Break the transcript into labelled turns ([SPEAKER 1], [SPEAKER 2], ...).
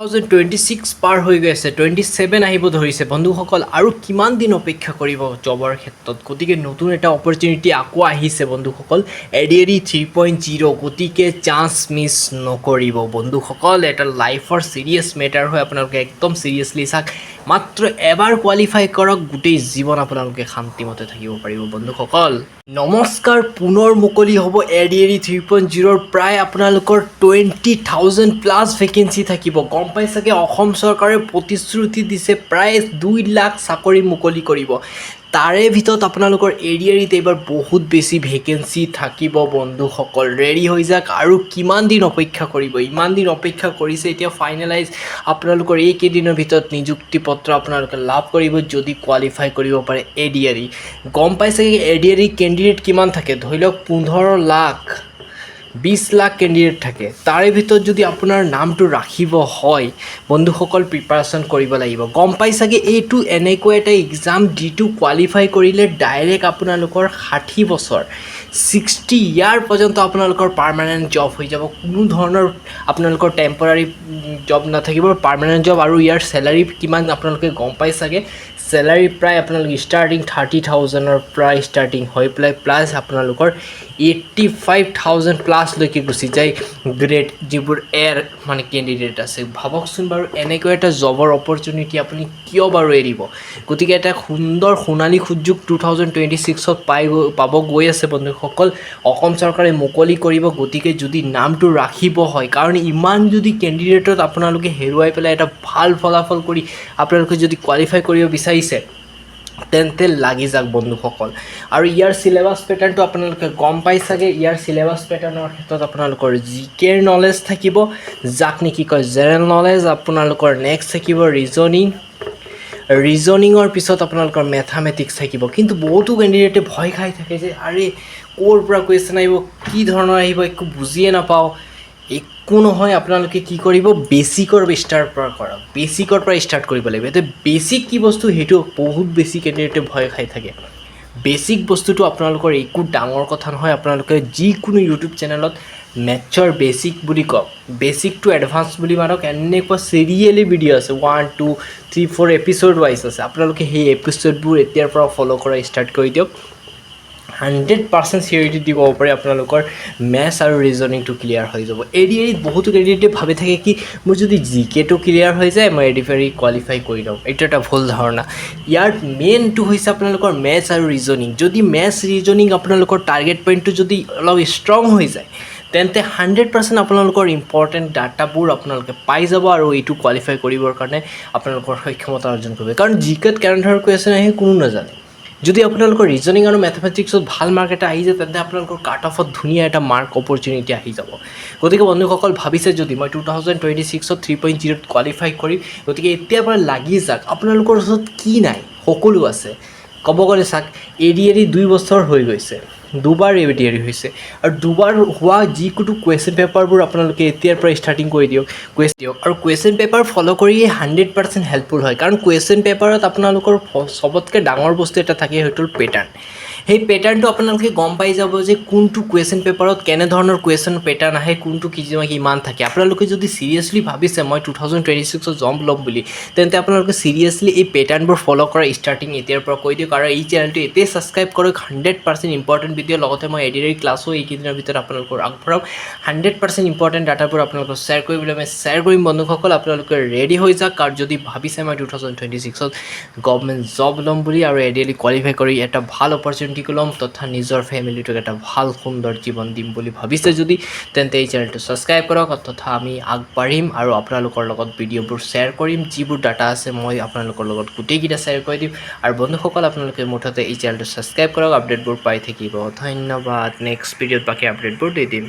[SPEAKER 1] 2026 পাৰ হৈ গৈ আছে, 27 আহিব ধৰিছে বন্ধুসকল, আৰু কিমান দিন অপেক্ষা কৰিব জবৰ ক্ষেত্ৰত। গতিকে নতুন এটা অপৰচুনিটি আকৌ আহিছে বন্ধুসকল, ADAD 3.0। গতিকে চান্স মিছ নকৰিব বন্ধুসকল। এটা লাইফৰ চিৰিয়াছ মেটাৰ হয়, আপোনালোকে একদম চিৰিয়াছলি চাওক। মাত্ৰ এবাৰ কোৱালিফাই কৰক, গোটেই জীৱন আপোনালোকে শান্তিমতে থাকিব পাৰিব বন্ধুসকল। নমস্কাৰ, পুনৰ মুকলি হ'ব ADAD 3.0। প্ৰায় আপোনালোকৰ 20,000 প্লাছ ভেকেঞ্চি থাকিব। গম পাই চাগে, অসম চৰকাৰে প্ৰতিশ্ৰুতি দিছে প্ৰায় 2 লাখ চাকৰি মুকলি কৰিব। তাৰে ভিতৰত আপোনালোকৰ ADADত এইবাৰ বহুত বেছি ভেকেঞ্চি থাকিব বন্ধুসকল। ৰেডি হৈ যাওক। আৰু কিমান দিন অপেক্ষা কৰিব, ইমান দিন অপেক্ষা কৰিছে, এতিয়া ফাইনেলাইজ আপোনালোকৰ এইকেইদিনৰ ভিতৰত নিযুক্তি পত্ৰ আপোনালোকে লাভ কৰিব যদি কোৱালিফাই কৰিব পাৰে ADAD। গম পাই চাগে ADAD কেণ্ডিডেট কিমান থাকে, ধৰি লওক 15 লাখ 20 লাখ কেণ্ডিডেট থাকে। তাৰে ভিতৰত যদি আপোনাৰ নামটো ৰাখিব হয় বন্ধুসকল, প্ৰিপাৰেশ্যন কৰিব লাগিব। গম পাই চাগে, এইটো এনেকুৱা এটা এক্সাম যিটো কোৱালিফাই কৰিলে ডাইৰেক্ট আপোনালোকৰ 60 বছৰ 60 ইয়াৰ পৰ্যন্ত আপোনালোকৰ পাৰ্মানেণ্ট জব হৈ যাব। কোনো ধৰণৰ আপোনালোকৰ টেম্পৰাৰী জব নাথাকিব, পাৰ্মানেণ্ট জব। আৰু ইয়াৰ চেলাৰী কিমান আপোনালোকে গম পাই চাগে, চেলাৰী প্ৰায় আপোনালোকে ষ্টাৰ্টিং 30,000ৰ পৰা ষ্টাৰ্টিং হৈ পেলাই প্লাছ আপোনালোকৰ 85,000 প্লাছলৈকে গুচি যায় গ্ৰেড যিবোৰ এয়াৰ মানে কেণ্ডিডেট আছে। ভাবকচোন বাৰু, এনেকৈ এটা জবৰ অপৰচুনিটি আপুনি কিয় বাৰু এৰিব। গতিকে এটা সুন্দৰ সোণালী সুযোগ 2026ত পাব গৈ আছে বন্ধুসকল। অসম চৰকাৰে মুকলি কৰিব। গতিকে যদি নামটো ৰাখিব হয়, কাৰণ ইমান যদি কেণ্ডিডেটত আপোনালোকে হেৰুৱাই পেলাই এটা ভাল ফলাফল কৰি আপোনালোকে যদি কোৱালিফাই কৰিব বিচাৰিছে, তেন্তে লাগি যাওক বন্ধুসকল। আৰু ইয়াৰ চিলেবাছ পেটাৰ্ণটো আপোনালোকে গম পাই চাগে। ইয়াৰ চিলেবাছ পেটাৰ্ণৰ ক্ষেত্ৰত আপোনালোকৰ GKৰ নলেজ থাকিব, যাক নেকি কয় জেনেৰেল নলেজ। আপোনালোকৰ নেক্সট থাকিব ৰিজনিঙৰ পিছত আপোনালোকৰ মেথামেটিক্স থাকিব। কিন্তু বহুতো কেণ্ডিডেটে ভয় খাই থাকে যে আৰে ক'ৰ পৰা কুৱেশ্যন আহিব, কি ধৰণৰ আহিব, একো বুজিয়ে নাপাওঁ। একো নহয়, আপোনালোকে কি কৰিব, বেচিকৰ পৰা ষ্টাৰ্ট কৰিব লাগিব। এতিয়া বেচিক কি বস্তু সেইটো বহুত বেছি কেণ্ডিডেটে ভয় খাই থাকে। বেচিক বস্তুটো আপোনালোকৰ একো ডাঙৰ কথা নহয়। আপোনালোকে যিকোনো ইউটিউব চেনেলত মেথছৰ বেচিক বুলি কওক, বেচিক টু এডভান্স বুলি মানক, এনেকুৱা চিৰিয়েলি ভিডিঅ' আছে, 1 2 3 4 এপিছ'ড ৱাইজ আছে। আপোনালোকে সেই এপিছ'ডবোৰ এতিয়াৰ পৰা ফ'ল' কৰা ষ্টাৰ্ট কৰি দিয়ক। 100% চিৰিয়ৰিটি দিব পাৰে আপোনালোকৰ মেথছ আৰু ৰিজনিংটো ক্লিয়াৰ হৈ যাব। ADADত বহুতো কেণ্ডিডেটে ভাবি থাকে কি, মোৰ যদি GKটো ক্লিয়াৰ হৈ যায় মই ADAD কোৱালিফাই কৰি লওঁ। এইটো এটা ভুল ধাৰণা। ইয়াৰ মেইনটো হৈছে আপোনালোকৰ মেথছ আৰু ৰিজনিং। যদি মেথছ ৰিজনিং আপোনালোকৰ টাৰ্গেট পইণ্টটো যদি অলপ ষ্ট্ৰং হৈ যায়, তেন্তে 100% আপোনালোকৰ ইম্পৰ্টেণ্ট ডাটাবোৰ আপোনালোকে পাই যাব আৰু এইটো কোৱালিফাই কৰিবৰ কাৰণে আপোনালোকৰ সক্ষমতা অৰ্জন কৰিব। কাৰণ GKত কেনেধৰণৰ কুৱেশ্যন আহে কোনো নাজানে। যদি আপোনালোকৰ ৰিজনিং আৰু মেথামেটিক্সত ভাল মাৰ্ক এটা আহি যায়, তেন্তে আপোনালোকৰ কাট অফত ধুনীয়া এটা মাৰ্ক অপৰচুনিটি আহি যাব। গতিকে বন্ধুসকল, ভাবিছে যদি মই 2026ত 3.0ত কোৱালিফাই কৰিম, গতিকে এতিয়াৰ পৰা লাগি যাওক। আপোনালোকৰ ওচৰত কি নাই, সকলো আছে। ক'ব গ'লে চাওক, ADAD 2 বছৰ হৈ গৈছে, দুবাৰ ADAD হৈছে, আৰু দুবাৰ হোৱা যিকোনো কুৱেশ্যন পেপাৰবোৰ আপোনালোকে এতিয়াৰ পৰা ষ্টাৰ্টিং কৰি দিয়ক। আৰু কুৱেশ্যন পেপাৰ ফ'ল' কৰি 100% হেল্পফুল হয়। কাৰণ কুৱেশ্যন পেপাৰত আপোনালোকৰ চবতকৈ ডাঙৰ বস্তু এটা থাকে, সেইটো হ'ল পেটাৰ্ণ। সেই পেটাৰ্ণটো আপোনালোকে গম পাই যাব যে কোনটো কুৱেশ্যন পেপাৰত কেনেধৰণৰ কুৱেশ্যন পেটাৰ্ণ আহে, কোনটো কিমান থাকে। আপোনালোকে যদি চিৰিয়াছলি ভাবিছে মই 2026ত জব ল'ম বুলি, তেন্তে আপোনালোকে চিৰিয়াছলি এই পেটাৰ্ণবোৰ ফ'ল' কৰা ষ্টাৰ্টিং এতিয়াৰ পৰা কৰি দিয়ক। আৰু এই চেনেলটো এতিয়াই ছাবস্ক্ৰাইব কৰক। 100% ইম্পৰ্টেণ্ট ভিডিঅ', লগতে মই ADAD ক্লাছো এইকেইদিনৰ ভিতৰত আপোনালোকৰ আগবঢ়াম। 100% ইম্পৰ্টেণ্ট ডাটাবোৰ আপোনালোকক শ্বেয়াৰ কৰিবলৈ মই শ্বেয়াৰ কৰিম বন্ধুসকল। আপোনালোকে ৰেডি হৈ যাওক। আৰু যদি ভাবিছে মই 2026ত গভৰ্ণমেণ্ট জব ল'ম বুলি আৰু ADAD কোৱালিফাই কৰি এটা ভাল অপৰচুনিটি ল'ম তথা নিজৰ ফেমিলিটোক এটা ভাল সুন্দৰ জীৱন দিম বুলি ভাবিছে যদি, তেন্তে এই চেনেলটো ছাবস্ক্ৰাইব কৰক। তথা আমি আগবাঢ়িম আৰু আপোনালোকৰ লগত ভিডিঅ'বোৰ শ্বেয়াৰ কৰিম। যিবোৰ ডাটা আছে মই আপোনালোকৰ লগত গোটেইকেইটা শ্বেয়াৰ কৰি দিম। আৰু বন্ধুসকল, আপোনালোকে মুঠতে এই চেনেলটো ছাবস্ক্ৰাইব কৰক, আপডেটবোৰ পাই থাকিব। ধন্যবাদ। নেক্সট ভিডিঅ'ত বাকী আপডেটবোৰ দি দিম।